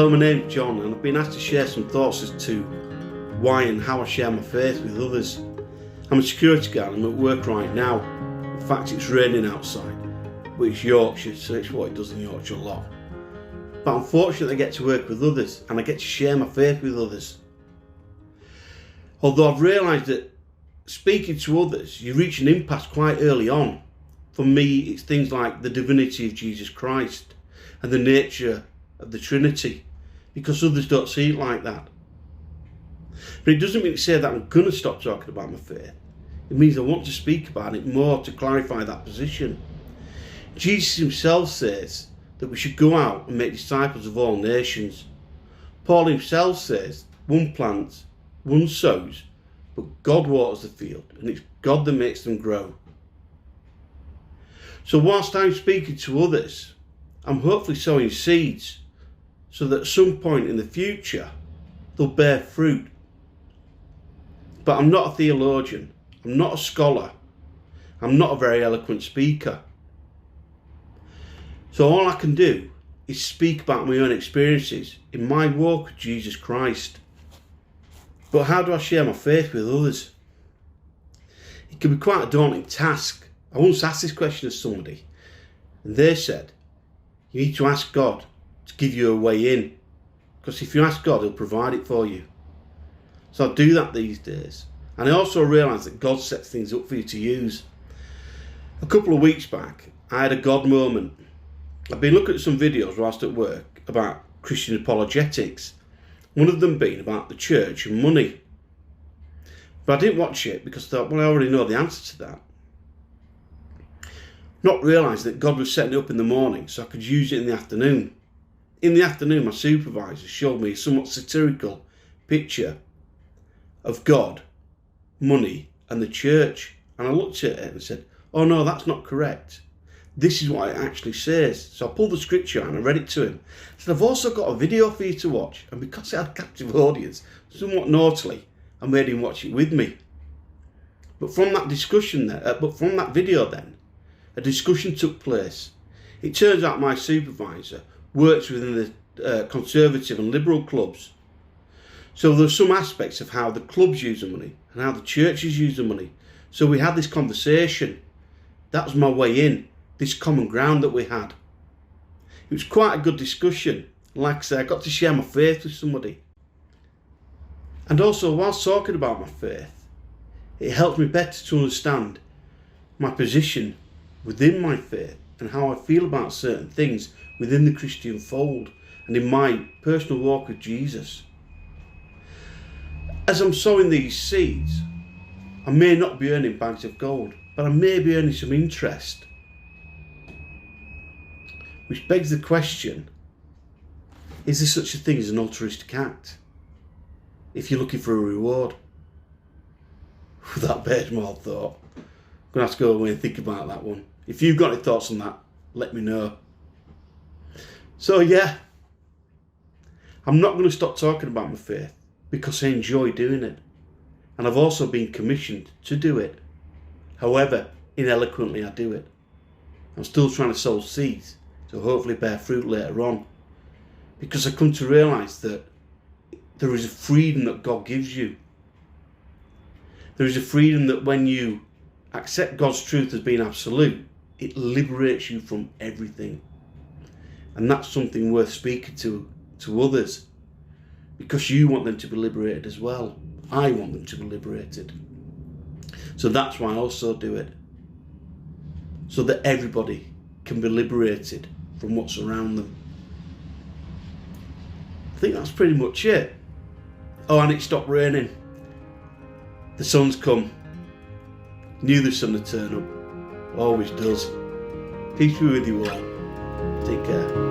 Hello, my name's John, and I've been asked to share some thoughts as to why and how I share my faith with others. I'm a security guard. I'm at work right now. In fact, it's raining outside, but it's Yorkshire, so it's what it does in Yorkshire a lot. But I'm fortunate I get to work with others, and I get to share my faith with others. Although I've realised that speaking to others, you reach an impasse quite early on. For me, it's things like the divinity of Jesus Christ and the nature of the Trinity, because others don't see it like that. But it doesn't mean to say that I'm going to stop talking about my faith. It means I want to speak about it more to clarify that position. Jesus himself says that we should go out and make disciples of all nations. Paul himself says, one plants, one sows, but God waters the field, and it's God that makes them grow. So whilst I'm speaking to others, I'm hopefully sowing seeds so that at some point in the future they'll bear fruit. But I'm not a theologian, I'm not a scholar, I'm not a very eloquent speaker. So all I can do is speak about my own experiences in my walk with Jesus Christ. But how do I share my faith with others? It can be quite a daunting task. I once asked this question of somebody, and they said, you need to ask God to give you a way in, because if you ask God, he'll provide it for you. So I do that these days. And I also realise that God sets things up for you to use. A couple of weeks back, I had a God moment. I've been looking at some videos whilst at work about Christian apologetics, one of them being about the church and money. But I didn't watch it because I thought, well, I already know the answer to that. Not realising that God was setting it up in the morning so I could use it in the afternoon. In the afternoon, my supervisor showed me a somewhat satirical picture of God, money and the church. And I looked at it and said, oh no, that's not correct. This is what it actually says. So I pulled the scripture out and I read it to him. I said, I've also got a video for you to watch. And because it had a captive audience, somewhat naughtily, I made him watch it with me. But from that video then, a discussion took place. It turns out my supervisor works within the conservative and liberal clubs. So there's some aspects of how the clubs use the money and how the churches use the money. So we had this conversation. That was my way in, this common ground that we had. It was quite a good discussion. Like I say, I got to share my faith with somebody. And also, whilst talking about my faith, it helped me better to understand my position within my faith and how I feel about certain things within the Christian fold and in my personal walk with Jesus. As I'm sowing these seeds, I may not be earning bags of gold, but I may be earning some interest. Which begs the question, is there such a thing as an altruistic act? If you're looking for a reward? That bears more thought. I'm going to have to go away and think about that one. If you've got any thoughts on that, let me know. So yeah, I'm not going to stop talking about my faith because I enjoy doing it. And I've also been commissioned to do it. However ineloquently I do it. I'm still trying to sow seeds to hopefully bear fruit later on. Because I come to realise that there is a freedom that God gives you. There is a freedom that when you accept God's truth as being absolute, it liberates you from everything. And that's something worth speaking to others, because you want them to be liberated as well. I want them to be liberated. So that's why I also do it, so that everybody can be liberated from what's around them. I think that's pretty much it. Oh, and it stopped raining. The sun's come. Knew the sun would turn up. Always does. Peace be with you all. Take care.